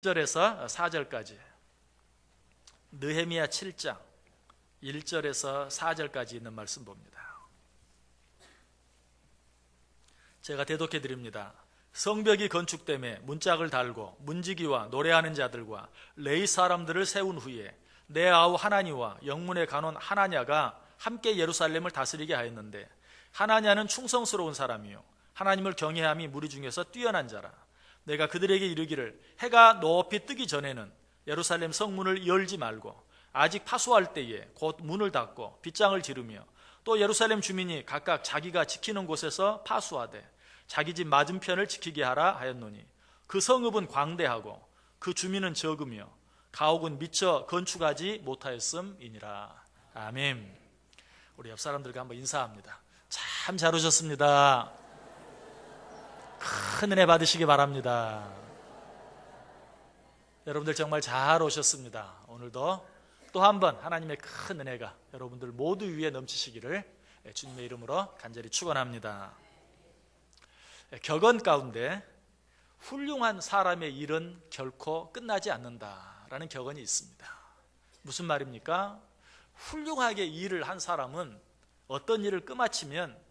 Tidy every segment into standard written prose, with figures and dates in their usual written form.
1절에서 4절까지, 느헤미야 7장 1절에서 4절까지 있는 말씀 봅니다. 제가 대독해 드립니다. 성벽이 건축됨에 문짝을 달고 문지기와 노래하는 자들과 레위 사람들을 세운 후에 내 아우 하나니와 영문의 간원 하나냐가 함께 예루살렘을 다스리게 하였는데, 하나냐는 충성스러운 사람이요 하나님을 경외함이 무리 중에서 뛰어난 자라. 내가 그들에게 이르기를 해가 높이 뜨기 전에는 예루살렘 성문을 열지 말고 아직 파수할 때에 곧 문을 닫고 빗장을 지르며, 또 예루살렘 주민이 각각 자기가 지키는 곳에서 파수하되 자기 집 맞은편을 지키게 하라 하였노니, 그 성읍은 광대하고 그 주민은 적으며 가옥은 미처 건축하지 못하였음이니라. 아멘. 우리 옆 사람들과 한번 인사합니다. 참 잘 오셨습니다. 큰 은혜 받으시기 바랍니다. 여러분들 정말 잘 오셨습니다. 오늘도 또 한 번 하나님의 큰 은혜가 여러분들 모두 위에 넘치시기를 주님의 이름으로 간절히 축원합니다. 격언 가운데 훌륭한 사람의 일은 결코 끝나지 않는다라는 격언이 있습니다. 무슨 말입니까? 훌륭하게 일을 한 사람은 어떤 일을 끝마치면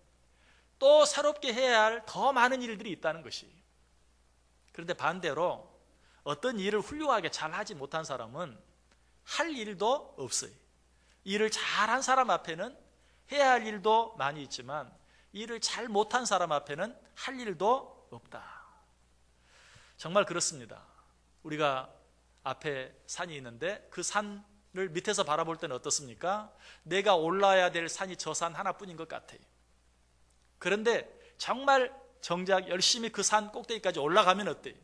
또 새롭게 해야 할 더 많은 일들이 있다는 것이. 그런데 반대로 어떤 일을 훌륭하게 잘하지 못한 사람은 할 일도 없어요. 일을 잘한 사람 앞에는 해야 할 일도 많이 있지만 일을 잘 못한 사람 앞에는 할 일도 없다. 정말 그렇습니다. 우리가 앞에 산이 있는데 그 산을 밑에서 바라볼 때는 어떻습니까? 내가 올라야 될 산이 저 산 하나뿐인 것 같아요. 그런데 정말 정작 열심히 그 산 꼭대기까지 올라가면 어때요?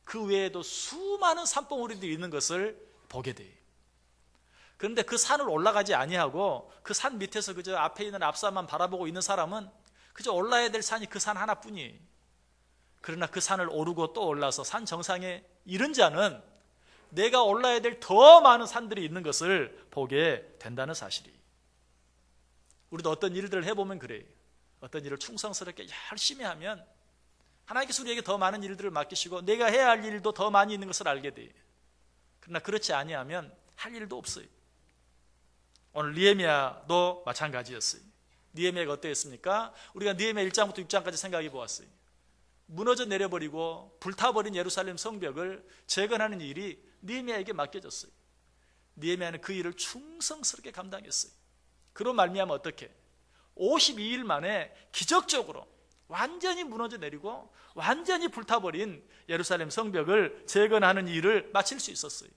그 외에도 수많은 산봉우리들이 있는 것을 보게 돼요. 그런데 그 산을 올라가지 아니하고 그 산 밑에서 그저 앞에 있는 앞산만 바라보고 있는 사람은 그저 올라야 될 산이 그 산 하나뿐이에요. 그러나 그 산을 오르고 또 올라서 산 정상에 이른 자는 내가 올라야 될 더 많은 산들이 있는 것을 보게 된다는 사실이. 우리도 어떤 일들을 해보면 그래요. 어떤 일을 충성스럽게 열심히 하면 하나님께서 우리에게 더 많은 일들을 맡기시고 내가 해야 할 일도 더 많이 있는 것을 알게 돼요. 그러나 그렇지 아니하면 할 일도 없어요. 오늘 느헤미야도 마찬가지였어요. 느헤미야가 어떠했습니까? 우리가 느헤미야 1장부터 6장까지 생각해 보았어요. 무너져 내려버리고 불타버린 예루살렘 성벽을 재건하는 일이 느헤미야에게 맡겨졌어요. 느헤미야는 그 일을 충성스럽게 감당했어요. 그로 말미암아 어떻게? 52일 만에 기적적으로 완전히 무너져 내리고 완전히 불타버린 예루살렘 성벽을 재건하는 일을 마칠 수 있었어요.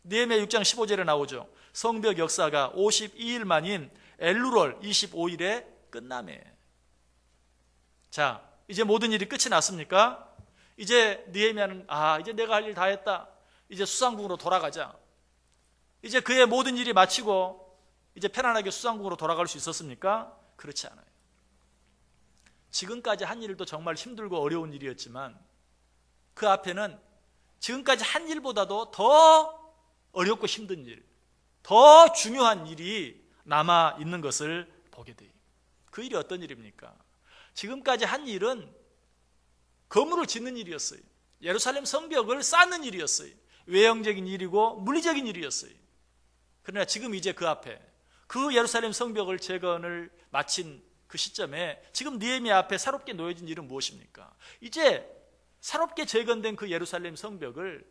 느헤미야 6장 15절에 나오죠. 성벽 역사가 52일 만인 엘루월 25일에 끝나매. 자, 이제 모든 일이 끝이 났습니까? 이제 느헤미야는 이제 내가 할 일 다 했다. 이제 수상궁으로 돌아가자. 이제 그의 모든 일이 마치고 이제 편안하게 수상궁으로 돌아갈 수 있었습니까? 그렇지 않아요. 지금까지 한 일도 정말 힘들고 어려운 일이었지만 그 앞에는 지금까지 한 일보다도 더 어렵고 힘든 일, 더 중요한 일이 남아 있는 것을 보게 돼요. 그 일이 어떤 일입니까? 지금까지 한 일은 건물을 짓는 일이었어요. 예루살렘 성벽을 쌓는 일이었어요. 외형적인 일이고 물리적인 일이었어요. 그러나 지금 이제 그 앞에 그 예루살렘 성벽을 재건을 마친 그 시점에 지금 느헤미야 앞에 새롭게 놓여진 일은 무엇입니까? 이제 새롭게 재건된 그 예루살렘 성벽을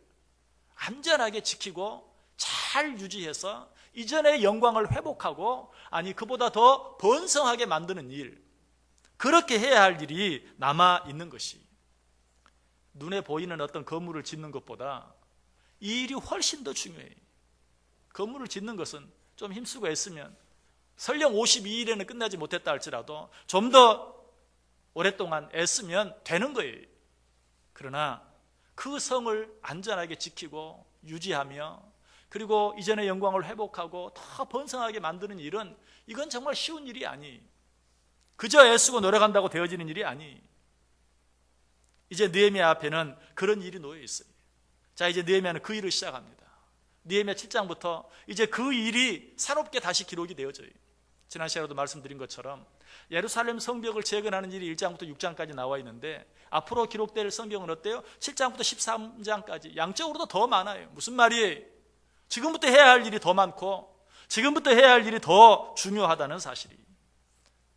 안전하게 지키고 잘 유지해서 이전의 영광을 회복하고, 아니 그보다 더 번성하게 만드는 일, 그렇게 해야 할 일이 남아 있는 것이. 눈에 보이는 어떤 건물을 짓는 것보다 이 일이 훨씬 더 중요해요. 건물을 짓는 것은 좀 힘쓰고 애쓰면 설령 52일에는 끝나지 못했다 할지라도 좀 더 오랫동안 애쓰면 되는 거예요. 그러나 그 성을 안전하게 지키고 유지하며 그리고 이전의 영광을 회복하고 더 번성하게 만드는 일은, 이건 정말 쉬운 일이 아니, 그저 애쓰고 노력한다고 되어지는 일이 아니. 이제 느헤미야 앞에는 그런 일이 놓여 있어요. 자, 이제 느헤미야는 그 일을 시작합니다. 느헤미야 7장부터 이제 그 일이 새롭게 다시 기록이 되어져요. 지난 시간에도 말씀드린 것처럼 예루살렘 성벽을 재건하는 일이 1장부터 6장까지 나와 있는데 앞으로 기록될 성경은 어때요? 7장부터 13장까지 양적으로도 더 많아요. 무슨 말이에요? 지금부터 해야 할 일이 더 많고 지금부터 해야 할 일이 더 중요하다는 사실이.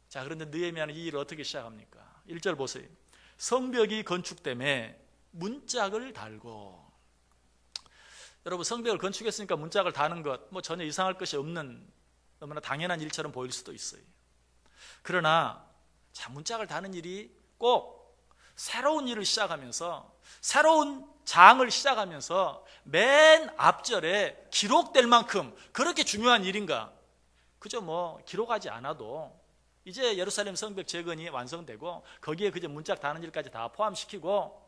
자, 그런데 느헤미야는 이 일을 어떻게 시작합니까? 1절 보세요. 성벽이 건축됨에 문짝을 달고. 여러분, 성벽을 건축했으니까 문짝을 다는 것 뭐 전혀 이상할 것이 없는 너무나 당연한 일처럼 보일 수도 있어요. 그러나 자, 문짝을 다는 일이 꼭 새로운 일을 시작하면서 새로운 장을 시작하면서 맨 앞절에 기록될 만큼 그렇게 중요한 일인가? 그저 뭐 기록하지 않아도 이제 예루살렘 성벽 재건이 완성되고 거기에 그저 문짝 다는 일까지 다 포함시키고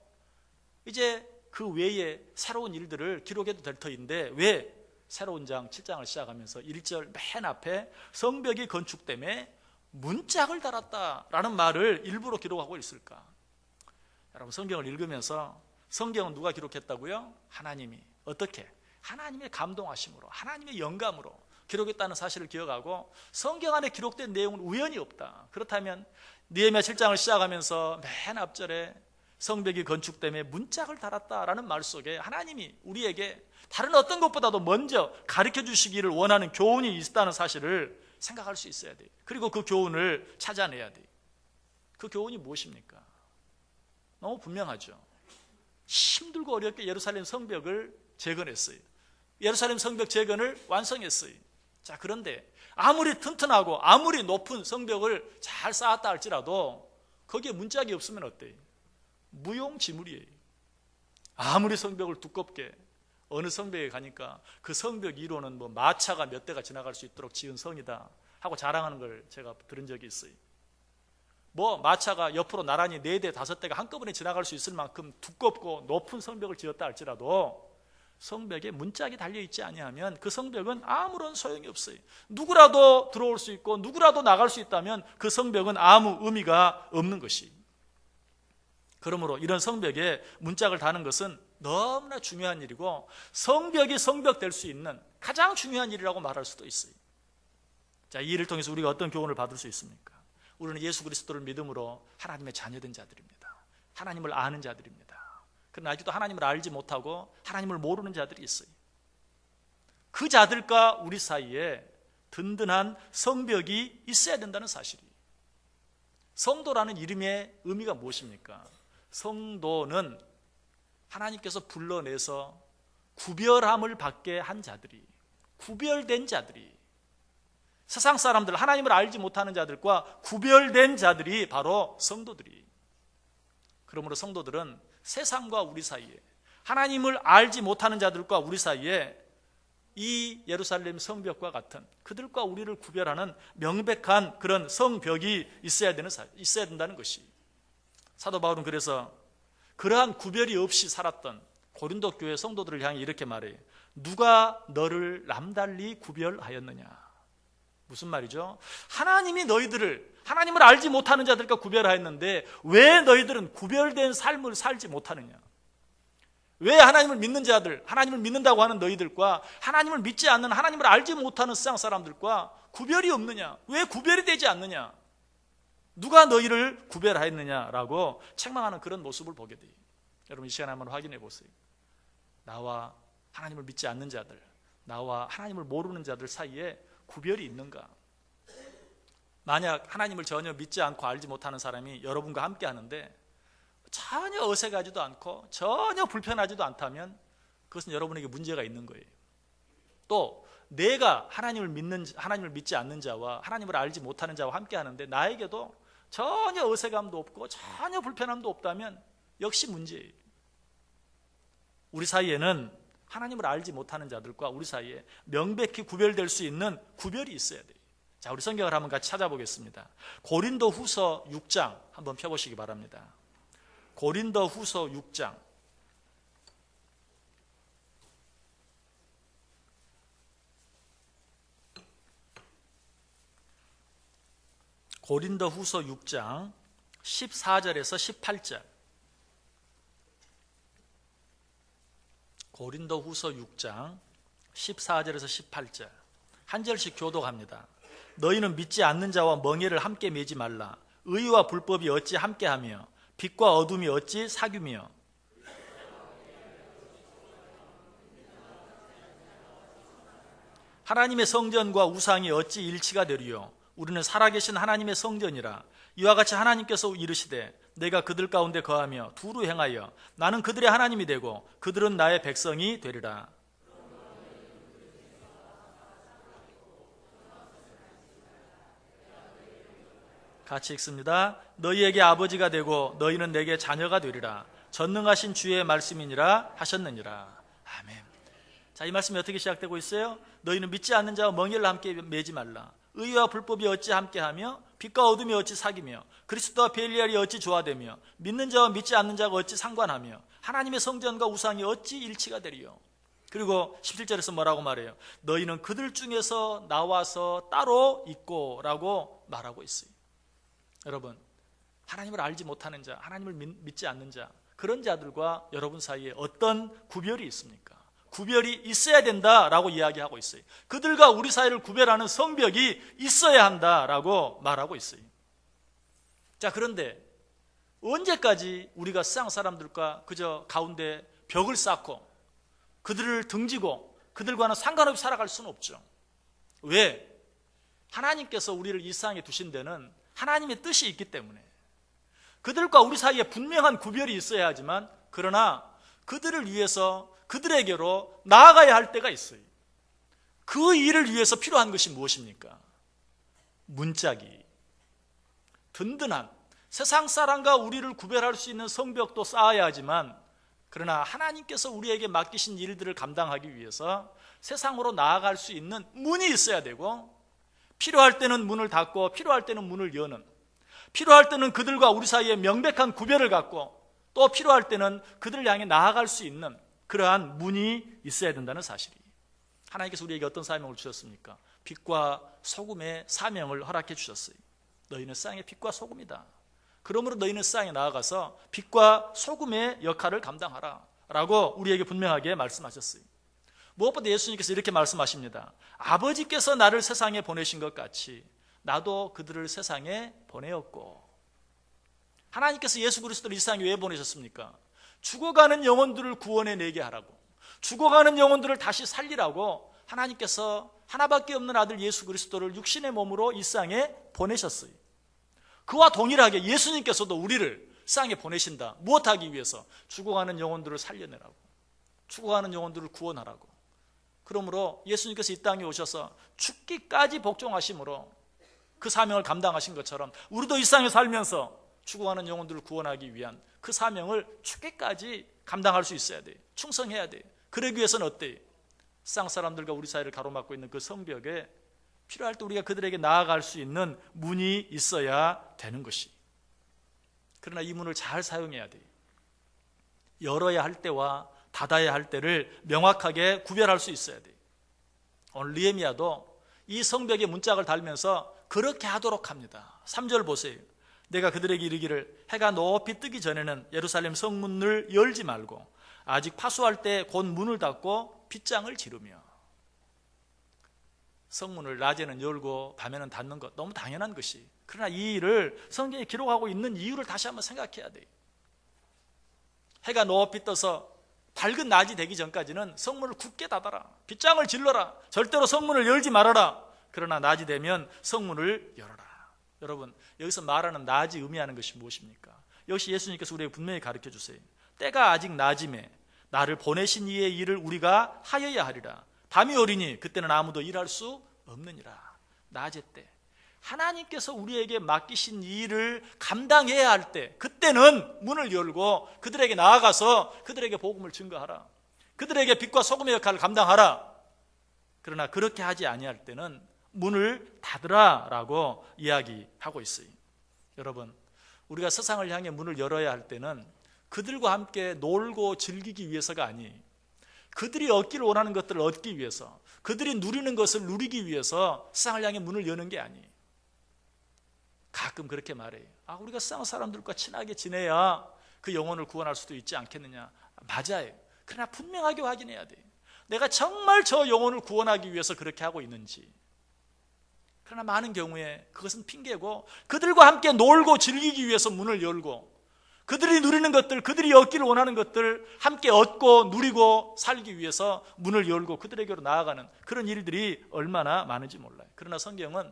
이제 그 외에 새로운 일들을 기록해도 될 터인데 왜 새로운 장 7장을 시작하면서 1절 맨 앞에 성벽이 건축됨에 문짝을 달았다라는 말을 일부러 기록하고 있을까? 여러분, 성경을 읽으면서 성경은 누가 기록했다고요? 하나님이. 어떻게? 하나님의 감동하심으로, 하나님의 영감으로 기록했다는 사실을 기억하고 성경 안에 기록된 내용은 우연이 없다. 그렇다면 느헤미야 7장을 시작하면서 맨 앞절에 성벽이 건축됨에 문짝을 달았다라는 말 속에 하나님이 우리에게 다른 어떤 것보다도 먼저 가르쳐 주시기를 원하는 교훈이 있다는 사실을 생각할 수 있어야 돼요. 그리고 그 교훈을 찾아내야 돼요. 그 교훈이 무엇입니까? 너무 분명하죠. 힘들고 어렵게 예루살렘 성벽을 재건했어요. 예루살렘 성벽 재건을 완성했어요. 자, 그런데 아무리 튼튼하고 아무리 높은 성벽을 잘 쌓았다 할지라도 거기에 문짝이 없으면 어때요? 무용지물이에요. 아무리 성벽을 두껍게 어느 성벽에 가니까 그 성벽 위로는 뭐 마차가 몇 대가 지나갈 수 있도록 지은 성이다 하고 자랑하는 걸 제가 들은 적이 있어요. 뭐 마차가 옆으로 나란히 4대, 5대가 한꺼번에 지나갈 수 있을 만큼 두껍고 높은 성벽을 지었다 할지라도 성벽에 문짝이 달려있지 아니하면 그 성벽은 아무런 소용이 없어요. 누구라도 들어올 수 있고 누구라도 나갈 수 있다면 그 성벽은 아무 의미가 없는 것이. 그러므로 이런 성벽에 문짝을 다는 것은 너무나 중요한 일이고 성벽이 성벽될 수 있는 가장 중요한 일이라고 말할 수도 있어요. 자, 이 일을 통해서 우리가 어떤 교훈을 받을 수 있습니까? 우리는 예수 그리스도를 믿음으로 하나님의 자녀된 자들입니다. 하나님을 아는 자들입니다. 그러나 아직도 하나님을 알지 못하고 하나님을 모르는 자들이 있어요. 그 자들과 우리 사이에 든든한 성벽이 있어야 된다는 사실이. 성도라는 이름의 의미가 무엇입니까? 성도는 하나님께서 불러내서 구별함을 받게 한 자들이, 구별된 자들이, 세상 사람들, 하나님을 알지 못하는 자들과 구별된 자들이 바로 성도들이. 그러므로 성도들은 세상과 우리 사이에, 하나님을 알지 못하는 자들과 우리 사이에 이 예루살렘 성벽과 같은 그들과 우리를 구별하는 명백한 그런 성벽이 있어야 된다는 것이. 사도 바울은 그래서 그러한 구별이 없이 살았던 고린도 교회 성도들을 향해 이렇게 말해요. 누가 너를 남달리 구별하였느냐? 무슨 말이죠? 하나님이 너희들을 하나님을 알지 못하는 자들과 구별하였는데 왜 너희들은 구별된 삶을 살지 못하느냐? 왜 하나님을 믿는 자들, 하나님을 믿는다고 하는 너희들과 하나님을 믿지 않는, 하나님을 알지 못하는 세상 사람들과 구별이 없느냐? 왜 구별이 되지 않느냐? 누가 너희를 구별하였느냐라고 책망하는 그런 모습을 보게 돼요. 여러분, 이 시간에 한번 확인해 보세요. 나와 하나님을 믿지 않는 자들, 나와 하나님을 모르는 자들 사이에 구별이 있는가? 만약 하나님을 전혀 믿지 않고 알지 못하는 사람이 여러분과 함께 하는데 전혀 어색하지도 않고 전혀 불편하지도 않다면 그것은 여러분에게 문제가 있는 거예요. 또 내가 하나님을 믿지 않는 자와 하나님을 알지 못하는 자와 함께 하는데 나에게도 전혀 어색함도 없고 전혀 불편함도 없다면 역시 문제예요. 우리 사이에는 하나님을 알지 못하는 자들과 우리 사이에 명백히 구별될 수 있는 구별이 있어야 돼요. 자, 우리 성경을 한번 같이 찾아보겠습니다. 고린도 후서 6장 한번 펴보시기 바랍니다. 고린도 후서 6장. 고린도 후서 6장 14절에서 18절. 고린도 후서 6장 14절에서 18절. 한 절씩 교독합니다. 너희는 믿지 않는 자와 멍에를 함께 매지 말라. 의와 불법이 어찌 함께하며 빛과 어둠이 어찌 사귀며. 하나님의 성전과 우상이 어찌 일치가 되리요. 우리는 살아계신 하나님의 성전이라. 이와 같이 하나님께서 이르시되 내가 그들 가운데 거하며 두루 행하여 나는 그들의 하나님이 되고 그들은 나의 백성이 되리라. 같이 읽습니다. 너희에게 아버지가 되고 너희는 내게 자녀가 되리라. 전능하신 주의 말씀이니라 하셨느니라. 아멘. 자, 이 말씀이 어떻게 시작되고 있어요? 너희는 믿지 않는 자와 멍에를 함께 매지 말라. 의와 불법이 어찌 함께하며 빛과 어둠이 어찌 사귀며 그리스도와 베일리알이 어찌 조화되며 믿는 자와 믿지 않는 자가 어찌 상관하며 하나님의 성전과 우상이 어찌 일치가 되리요. 그리고 17절에서 뭐라고 말해요? 너희는 그들 중에서 나와서 따로 있고 라고 말하고 있어요. 여러분, 하나님을 알지 못하는 자, 하나님을 믿지 않는 자, 그런 자들과 여러분 사이에 어떤 구별이 있습니까? 구별이 있어야 된다라고 이야기하고 있어요. 그들과 우리 사이를 구별하는 성벽이 있어야 한다라고 말하고 있어요. 자, 그런데 언제까지 우리가 세상 사람들과 그저 가운데 벽을 쌓고 그들을 등지고 그들과는 상관없이 살아갈 수는 없죠. 왜? 하나님께서 우리를 이 세상에 두신 데는 하나님의 뜻이 있기 때문에 그들과 우리 사이에 분명한 구별이 있어야 하지만 그러나 그들을 위해서 그들에게로 나아가야 할 때가 있어요. 그 일을 위해서 필요한 것이 무엇입니까? 문짝이 든든한 세상 사람과 우리를 구별할 수 있는 성벽도 쌓아야 하지만 그러나 하나님께서 우리에게 맡기신 일들을 감당하기 위해서 세상으로 나아갈 수 있는 문이 있어야 되고 필요할 때는 문을 닫고 필요할 때는 문을 여는, 필요할 때는 그들과 우리 사이에 명백한 구별을 갖고 또 필요할 때는 그들을 향해 나아갈 수 있는 그러한 문이 있어야 된다는 사실이, 하나님께서 우리에게 어떤 사명을 주셨습니까? 빛과 소금의 사명을 허락해 주셨어요. 너희는 세상의 빛과 소금이다. 그러므로 너희는 세상에 나아가서 빛과 소금의 역할을 감당하라 라고 우리에게 분명하게 말씀하셨어요. 무엇보다 예수님께서 이렇게 말씀하십니다. 아버지께서 나를 세상에 보내신 것 같이 나도 그들을 세상에 보내었고. 하나님께서 예수 그리스도를 이 세상에 왜 보내셨습니까? 죽어가는 영혼들을 구원해내게 하라고, 죽어가는 영혼들을 다시 살리라고 하나님께서 하나밖에 없는 아들 예수 그리스도를 육신의 몸으로 이 세상에 보내셨어요. 그와 동일하게 예수님께서도 우리를 세상에 보내신다. 무엇하기 위해서? 죽어가는 영혼들을 살려내라고, 죽어가는 영혼들을 구원하라고. 그러므로 예수님께서 이 땅에 오셔서 죽기까지 복종하심으로 그 사명을 감당하신 것처럼 우리도 이 세상에 살면서 죽어가는 영혼들을 구원하기 위한 그 사명을 죽기까지 감당할 수 있어야 돼요. 충성해야 돼요. 그러기 위해서는 어때요? 세상 사람들과 우리 사이를 가로막고 있는 그 성벽에 필요할 때 우리가 그들에게 나아갈 수 있는 문이 있어야 되는 것이. 그러나 이 문을 잘 사용해야 돼요. 열어야 할 때와 닫아야 할 때를 명확하게 구별할 수 있어야 돼요. 오늘 느헤미야도 이 성벽에 문짝을 달면서 그렇게 하도록 합니다. 3절 보세요. 내가 그들에게 이르기를 해가 높이 뜨기 전에는 예루살렘 성문을 열지 말고 아직 파수할 때 곧 문을 닫고 빗장을 지르며. 성문을 낮에는 열고 밤에는 닫는 것 너무 당연한 것이, 그러나 이 일을 성경에 기록하고 있는 이유를 다시 한번 생각해야 돼요. 해가 높이 떠서 밝은 낮이 되기 전까지는 성문을 굳게 닫아라, 빗장을 질러라, 절대로 성문을 열지 말아라. 그러나 낮이 되면 성문을 열어라. 여러분, 여기서 말하는 낮이 의미하는 것이 무엇입니까? 역시 예수님께서 우리에게 분명히 가르쳐 주세요. 때가 아직 낮임에 나를 보내신 이의 일을 우리가 하여야 하리라. 밤이 오리니 그때는 아무도 일할 수 없느니라. 낮의 때 하나님께서 우리에게 맡기신 일을 감당해야 할 때, 그때는 문을 열고 그들에게 나아가서 그들에게 복음을 증거하라, 그들에게 빛과 소금의 역할을 감당하라. 그러나 그렇게 하지 아니할 때는 문을 닫으라 라고 이야기하고 있어요. 여러분, 우리가 세상을 향해 문을 열어야 할 때는 그들과 함께 놀고 즐기기 위해서가 아니에요. 그들이 얻기를 원하는 것들을 얻기 위해서, 그들이 누리는 것을 누리기 위해서 세상을 향해 문을 여는 게 아니에요. 가끔 그렇게 말해요. 우리가 세상 사람들과 친하게 지내야 그 영혼을 구원할 수도 있지 않겠느냐. 맞아요. 그러나 분명하게 확인해야 돼요. 내가 정말 저 영혼을 구원하기 위해서 그렇게 하고 있는지. 그러나 많은 경우에 그것은 핑계고, 그들과 함께 놀고 즐기기 위해서 문을 열고, 그들이 누리는 것들, 그들이 얻기를 원하는 것들 함께 얻고 누리고 살기 위해서 문을 열고 그들에게로 나아가는 그런 일들이 얼마나 많은지 몰라요. 그러나 성경은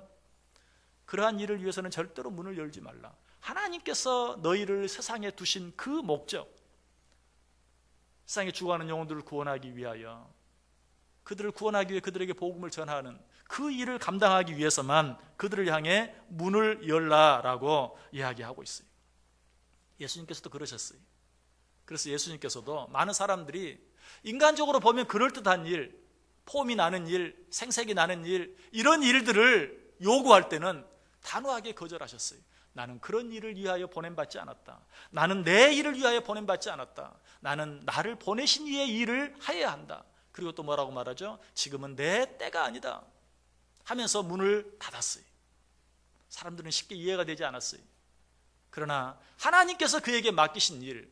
그러한 일을 위해서는 절대로 문을 열지 말라. 하나님께서 너희를 세상에 두신 그 목적, 세상에 죽어가는 영혼들을 구원하기 위하여, 그들을 구원하기 위해 그들에게 복음을 전하는 그 일을 감당하기 위해서만 그들을 향해 문을 열라라고 이야기하고 있어요. 예수님께서도 그러셨어요. 그래서 예수님께서도 많은 사람들이 인간적으로 보면 그럴듯한 일, 폼이 나는 일, 생색이 나는 일, 이런 일들을 요구할 때는 단호하게 거절하셨어요. 나는 그런 일을 위하여 보냄받지 않았다. 나는 내 일을 위하여 보냄받지 않았다. 나는 나를 보내신 이의 일을 하여야 한다. 그리고 또 뭐라고 말하죠? 지금은 내 때가 아니다 하면서 문을 닫았어요. 사람들은 쉽게 이해가 되지 않았어요. 그러나 하나님께서 그에게 맡기신 일,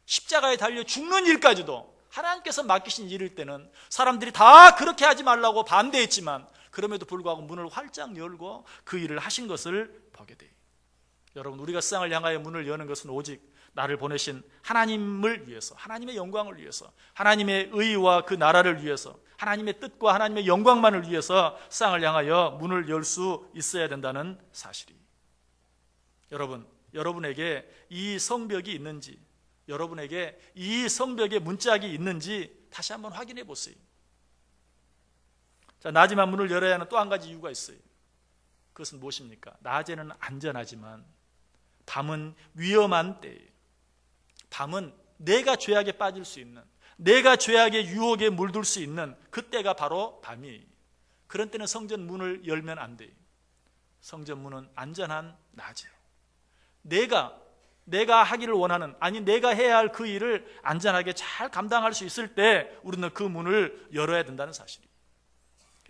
십자가에 달려 죽는 일까지도 하나님께서 맡기신 일일 때는 사람들이 다 그렇게 하지 말라고 반대했지만 그럼에도 불구하고 문을 활짝 열고 그 일을 하신 것을 보게 돼요. 여러분, 우리가 세상을 향하여 문을 여는 것은 오직 나를 보내신 하나님을 위해서, 하나님의 영광을 위해서, 하나님의 의와 그 나라를 위해서, 하나님의 뜻과 하나님의 영광만을 위해서 세상을 향하여 문을 열 수 있어야 된다는 사실이. 여러분에게 이 성벽이 있는지, 여러분에게 이 성벽에 문짝이 있는지 다시 한번 확인해 보세요. 자, 낮에만 문을 열어야 하는 또 한 가지 이유가 있어요. 그것은 무엇입니까? 낮에는 안전하지만 밤은 위험한 때예요. 밤은 내가 죄악에 빠질 수 있는, 내가 죄악의 유혹에 물들 수 있는 그때가 바로 밤이에요. 그런 때는 성전 문을 열면 안 돼요. 성전 문은 안전한 낮이에요. 내가 하기를 원하는, 아니 내가 해야 할 그 일을 안전하게 잘 감당할 수 있을 때 우리는 그 문을 열어야 된다는 사실이에요.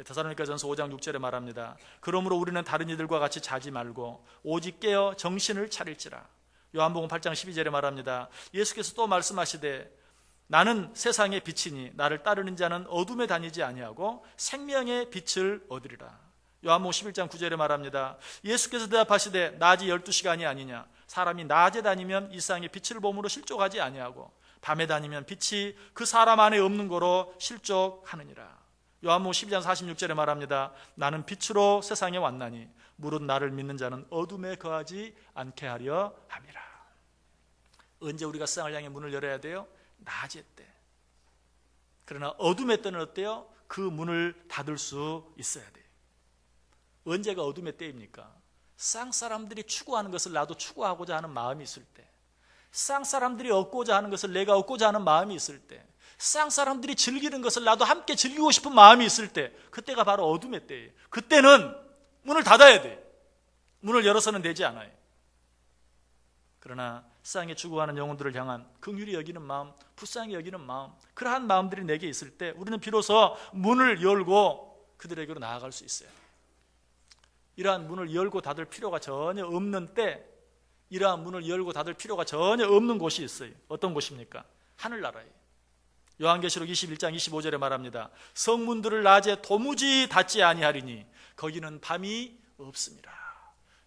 데살로니가전서 5장 6절에 말합니다. 그러므로 우리는 다른 이들과 같이 자지 말고 오직 깨어 정신을 차릴지라. 요한복음 8장 12절에 말합니다. 예수께서 또 말씀하시되 나는 세상의 빛이니 나를 따르는 자는 어둠에 다니지 아니하고 생명의 빛을 얻으리라. 요한복음 11장 9절에 말합니다. 예수께서 대답하시되 낮이 12시간이 아니냐. 사람이 낮에 다니면 이 세상의 빛을 봄으로 실족하지 아니하고 밤에 다니면 빛이 그 사람 안에 없는 거로 실족하느니라. 요한복음 12장 46절에 말합니다. 나는 빛으로 세상에 왔나니 무릇 나를 믿는 자는 어둠에 거하지 않게 하려 함이라. 언제 우리가 세상을 향해 문을 열어야 돼요? 낮의 때. 그러나 어둠의 때는 어때요? 그 문을 닫을 수 있어야 돼요. 언제가 어둠의 때입니까? 세상 사람들이 추구하는 것을 나도 추구하고자 하는 마음이 있을 때, 세상 사람들이 얻고자 하는 것을 내가 얻고자 하는 마음이 있을 때, 세상 사람들이 즐기는 것을 나도 함께 즐기고 싶은 마음이 있을 때, 그때가 바로 어둠의 때예요. 그때는 문을 닫아야 돼요. 문을 열어서는 되지 않아요. 그러나 세상에 추구하는 영혼들을 향한 긍휼히 여기는 마음, 불쌍히 여기는 마음, 그러한 마음들이 내게 있을 때 우리는 비로소 문을 열고 그들에게로 나아갈 수 있어요. 이러한 문을 열고 닫을 필요가 전혀 없는 때, 이러한 문을 열고 닫을 필요가 전혀 없는 곳이 있어요. 어떤 곳입니까? 하늘나라예요. 요한계시록 21장 25절에 말합니다. 성문들을 낮에 도무지 닫지 아니하리니 거기는 밤이 없습니다.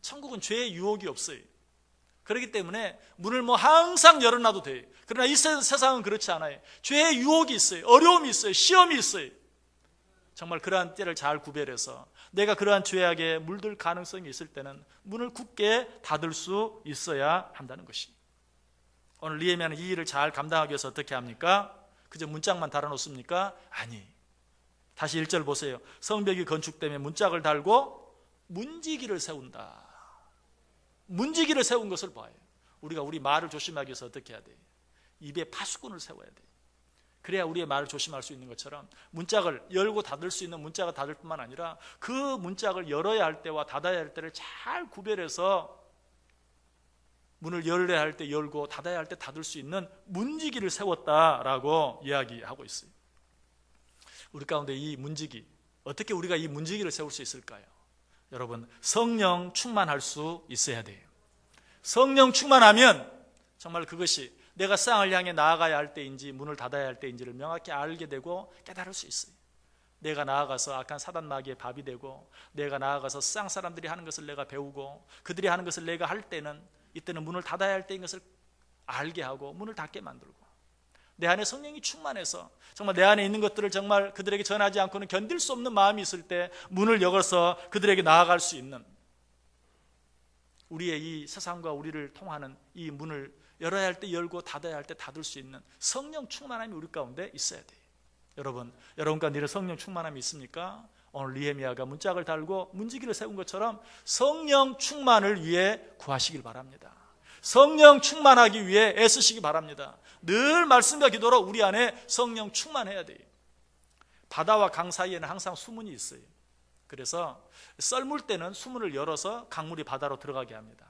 천국은 죄의 유혹이 없어요. 그렇기 때문에 문을 항상 열어놔도 돼요. 그러나 이 세상은 그렇지 않아요. 죄의 유혹이 있어요. 어려움이 있어요. 시험이 있어요. 정말 그러한 때를 잘 구별해서 내가 그러한 죄악에 물들 가능성이 있을 때는 문을 굳게 닫을 수 있어야 한다는 것이. 오늘 느헤미야는 이 일을 잘 감당하기 위해서 어떻게 합니까? 그저 문짝만 달아놓습니까? 아니. 다시 1절 보세요. 성벽이 건축되면 문짝을 달고 문지기를 세운다. 문지기를 세운 것을 봐요. 우리가 우리 말을 조심하기 위해서 어떻게 해야 돼요? 입에 파수꾼을 세워야 돼요. 그래야 우리의 말을 조심할 수 있는 것처럼 문짝을 열고 닫을 수 있는 문짝을 닫을 뿐만 아니라 그 문짝을 열어야 할 때와 닫아야 할 때를 잘 구별해서 문을 열어야 할 때 열고 닫아야 할 때 닫을 수 있는 문지기를 세웠다라고 이야기하고 있어요. 우리 가운데 이 문지기, 어떻게 우리가 이 문지기를 세울 수 있을까요? 여러분, 성령 충만할 수 있어야 돼요. 성령 충만하면 정말 그것이 내가 세상을 향해 나아가야 할 때인지 문을 닫아야 할 때인지를 명확히 알게 되고 깨달을 수 있어요. 내가 나아가서 악한 사단 마귀의 밥이 되고, 내가 나아가서 세상 사람들이 하는 것을 내가 배우고, 그들이 하는 것을 내가 할 때는, 이때는 문을 닫아야 할 때인 것을 알게 하고 문을 닫게 만들고, 내 안에 성령이 충만해서 정말 내 안에 있는 것들을 정말 그들에게 전하지 않고는 견딜 수 없는 마음이 있을 때 문을 열어서 그들에게 나아갈 수 있는, 우리의 이 세상과 우리를 통하는 이 문을 열어야 할 때 열고 닫아야 할 때 닫을 수 있는 성령 충만함이 우리 가운데 있어야 돼요. 여러분 가운데 이런 성령 충만함이 있습니까? 오늘 느헤미야가 문짝을 달고 문지기를 세운 것처럼 성령 충만을 위해 구하시길 바랍니다. 성령 충만하기 위해 애쓰시기 바랍니다. 늘 말씀과 기도로 우리 안에 성령 충만해야 돼요. 바다와 강 사이에는 항상 수문이 있어요. 그래서 썰물 때는 수문을 열어서 강물이 바다로 들어가게 합니다.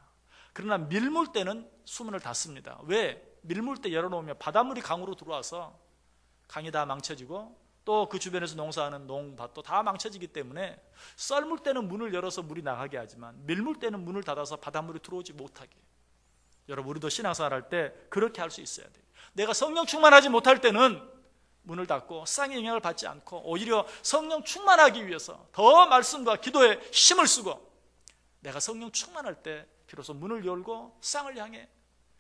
그러나 밀물 때는 수문을 닫습니다. 왜? 밀물 때 열어놓으면 바닷물이 강으로 들어와서 강이 다 망쳐지고 또 그 주변에서 농사하는 농밭도 다 망쳐지기 때문에 썰물 때는 문을 열어서 물이 나가게 하지만 밀물 때는 문을 닫아서 바닷물이 들어오지 못하게. 여러분 우리도 신앙생활 할 때 그렇게 할 수 있어야 돼요. 내가 성령 충만하지 못할 때는 문을 닫고 세상의 영향을 받지 않고 오히려 성령 충만하기 위해서 더 말씀과 기도에 힘을 쓰고, 내가 성령 충만할 때 비로소 문을 열고 세상을 향해,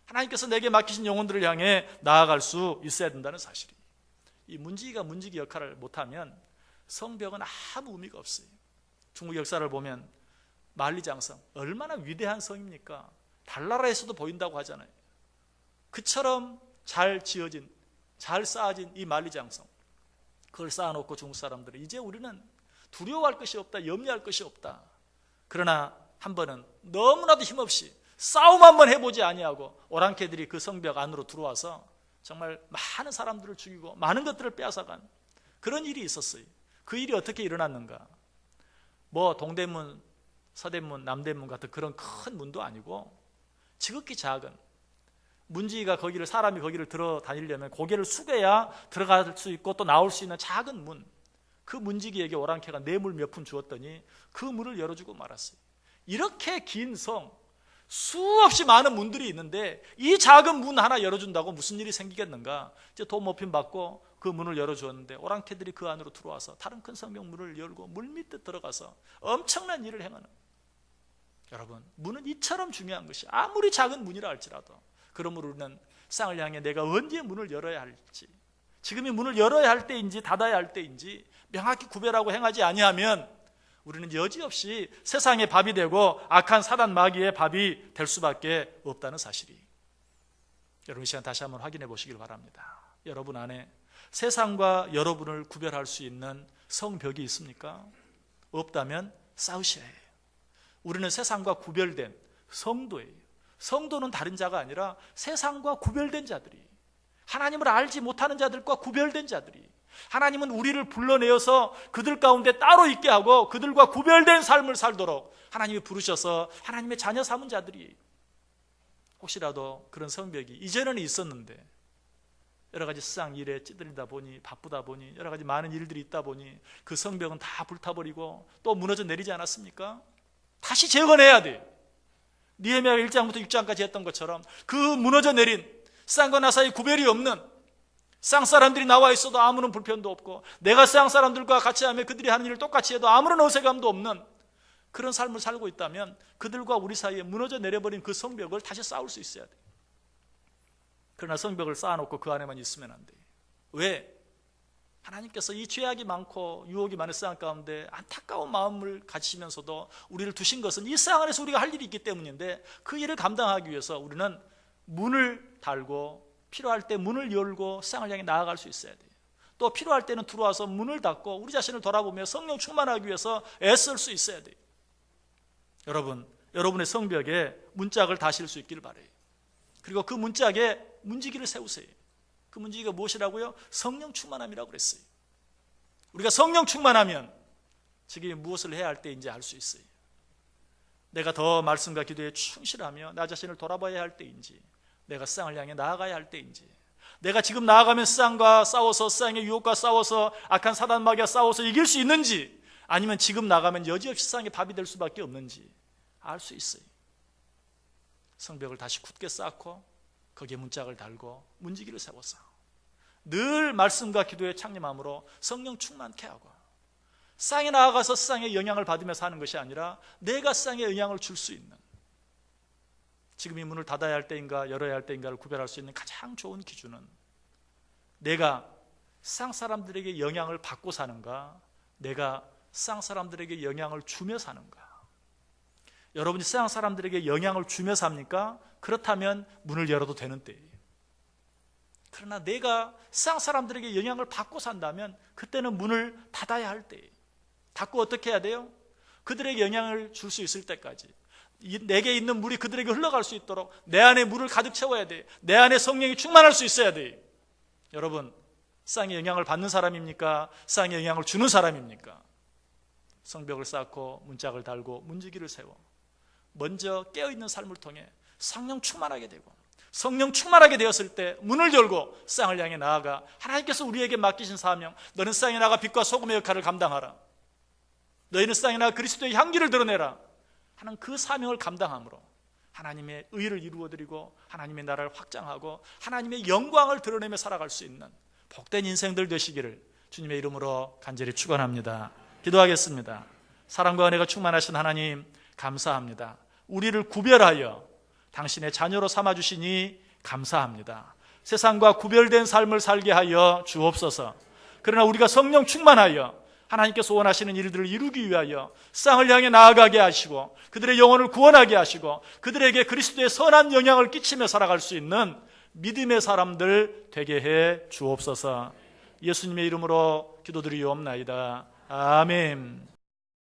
하나님께서 내게 맡기신 영혼들을 향해 나아갈 수 있어야 된다는 사실이. 이 문지기가 문지기 역할을 못하면 성벽은 아무 의미가 없어요. 중국 역사를 보면 만리장성 얼마나 위대한 성입니까? 달나라에서도 보인다고 하잖아요. 그처럼 잘 지어진, 잘 쌓아진 이 만리장성, 그걸 쌓아놓고 중국 사람들은 이제 우리는 두려워할 것이 없다, 염려할 것이 없다. 그러나 한 번은 너무나도 힘없이 싸움 한번 해보지 아니하고 오랑캐들이 그 성벽 안으로 들어와서 정말 많은 사람들을 죽이고 많은 것들을 빼앗아간 그런 일이 있었어요. 그 일이 어떻게 일어났는가? 뭐 동대문, 서대문, 남대문 같은 그런 큰 문도 아니고 지극히 작은, 문지기가 거기를, 사람이 거기를 들어 다니려면 고개를 숙여야 들어갈 수 있고 또 나올 수 있는 작은 문, 그 문지기에게 오랑캐가 뇌물 몇 푼 주었더니 그 문을 열어주고 말았어요. 이렇게 긴 성, 수없이 많은 문들이 있는데 이 작은 문 하나 열어준다고 무슨 일이 생기겠는가? 이제 돈 모핀 받고 그 문을 열어주었는데 오랑캐들이 그 안으로 들어와서 다른 큰 성벽 문을 열고 물 밑에 들어가서 엄청난 일을 행하는. 여러분 문은 이처럼 중요한 것이, 아무리 작은 문이라 할지라도, 그러므로 우리는 세상을 향해 내가 언제 문을 열어야 할지, 지금이 문을 열어야 할 때인지 닫아야 할 때인지 명확히 구별하고 행하지 아니하면 우리는 여지없이 세상의 밥이 되고 악한 사단 마귀의 밥이 될 수밖에 없다는 사실이, 여러분 이 시간 다시 한번 확인해 보시길 바랍니다. 여러분 안에 세상과 여러분을 구별할 수 있는 성벽이 있습니까? 없다면 싸우셔야 해요. 우리는 세상과 구별된 성도예요. 성도는 다른 자가 아니라 세상과 구별된 자들이, 하나님을 알지 못하는 자들과 구별된 자들이, 하나님은 우리를 불러내어서 그들 가운데 따로 있게 하고 그들과 구별된 삶을 살도록 하나님이 부르셔서 하나님의 자녀 삼은 자들이, 혹시라도 그런 성벽이 이전에는 있었는데 여러 가지 세상 일에 찌들리다 보니, 바쁘다 보니, 여러 가지 많은 일들이 있다 보니 그 성벽은 다 불타버리고 또 무너져 내리지 않았습니까? 다시 재건해야 돼요. 느헤미야 1장부터 6장까지 했던 것처럼 그 무너져 내린, 쌍과 나 사이 구별이 없는, 쌍 사람들이 나와 있어도 아무런 불편도 없고 내가 쌍 사람들과 같이 하면 그들이 하는 일을 똑같이 해도 아무런 어색함도 없는 그런 삶을 살고 있다면 그들과 우리 사이에 무너져 내려버린 그 성벽을 다시 쌓을 수 있어야 돼요. 그러나 성벽을 쌓아놓고 그 안에만 있으면 안 돼요. 왜? 하나님께서 이 죄악이 많고 유혹이 많은 세상 가운데 안타까운 마음을 가지시면서도 우리를 두신 것은 이 세상 안에서 우리가 할 일이 있기 때문인데, 그 일을 감당하기 위해서 우리는 문을 달고 필요할 때 문을 열고 세상을 향해 나아갈 수 있어야 돼요. 또 필요할 때는 들어와서 문을 닫고 우리 자신을 돌아보며 성령 충만하기 위해서 애쓸 수 있어야 돼요. 여러분, 여러분의 성벽에 문짝을 다실 수 있기를 바라요. 그리고 그 문짝에 문지기를 세우세요. 그 문지기가 무엇이라고요? 성령 충만함이라고 그랬어요. 우리가 성령 충만하면 지금 무엇을 해야 할 때인지 알 수 있어요. 내가 더 말씀과 기도에 충실하며 나 자신을 돌아봐야 할 때인지, 내가 세상을 향해 나아가야 할 때인지, 내가 지금 나아가면 세상과 싸워서, 세상의 유혹과 싸워서, 악한 사단 마귀와 싸워서 이길 수 있는지, 아니면 지금 나가면 여지없이 세상의 밥이 될 수밖에 없는지 알 수 있어요. 성벽을 다시 굳게 쌓고 거기에 문짝을 달고 문지기를 세워서 늘 말씀과 기도에 창림함으로 성령 충만케 하고 세상에 나아가서 세상에 영향을 받으며 사는 것이 아니라 내가 세상에 영향을 줄 수 있는, 지금 이 문을 닫아야 할 때인가 열어야 할 때인가를 구별할 수 있는 가장 좋은 기준은 내가 세상 사람들에게 영향을 받고 사는가, 내가 세상 사람들에게 영향을 주며 사는가. 여러분이 세상 사람들에게 영향을 주며 삽니까? 그렇다면 문을 열어도 되는 때예요. 그러나 내가 세상 사람들에게 영향을 받고 산다면 그때는 문을 닫아야 할 때예요. 닫고 어떻게 해야 돼요? 그들에게 영향을 줄 수 있을 때까지, 내게 있는 물이 그들에게 흘러갈 수 있도록 내 안에 물을 가득 채워야 돼요. 내 안에 성령이 충만할 수 있어야 돼요. 여러분, 세상에 영향을 받는 사람입니까? 세상에 영향을 주는 사람입니까? 성벽을 쌓고 문짝을 달고 문지기를 세워 먼저 깨어있는 삶을 통해 성령 충만하게 되고, 성령 충만하게 되었을 때 문을 열고 세상을 향해 나아가 하나님께서 우리에게 맡기신 사명, 너는 세상에 나가 빛과 소금의 역할을 감당하라, 너희는 세상에 나가 그리스도의 향기를 드러내라 하는 그 사명을 감당함으로 하나님의 의를 이루어드리고 하나님의 나라를 확장하고 하나님의 영광을 드러내며 살아갈 수 있는 복된 인생들 되시기를 주님의 이름으로 간절히 축원합니다. 기도하겠습니다. 사랑과 은혜가 충만하신 하나님, 감사합니다. 우리를 구별하여 당신의 자녀로 삼아주시니 감사합니다. 세상과 구별된 삶을 살게 하여 주옵소서. 그러나 우리가 성령 충만하여 하나님께서 원하시는 일들을 이루기 위하여 세상을 향해 나아가게 하시고 그들의 영혼을 구원하게 하시고 그들에게 그리스도의 선한 영향을 끼치며 살아갈 수 있는 믿음의 사람들 되게 해 주옵소서. 예수님의 이름으로 기도드리옵나이다. 아멘.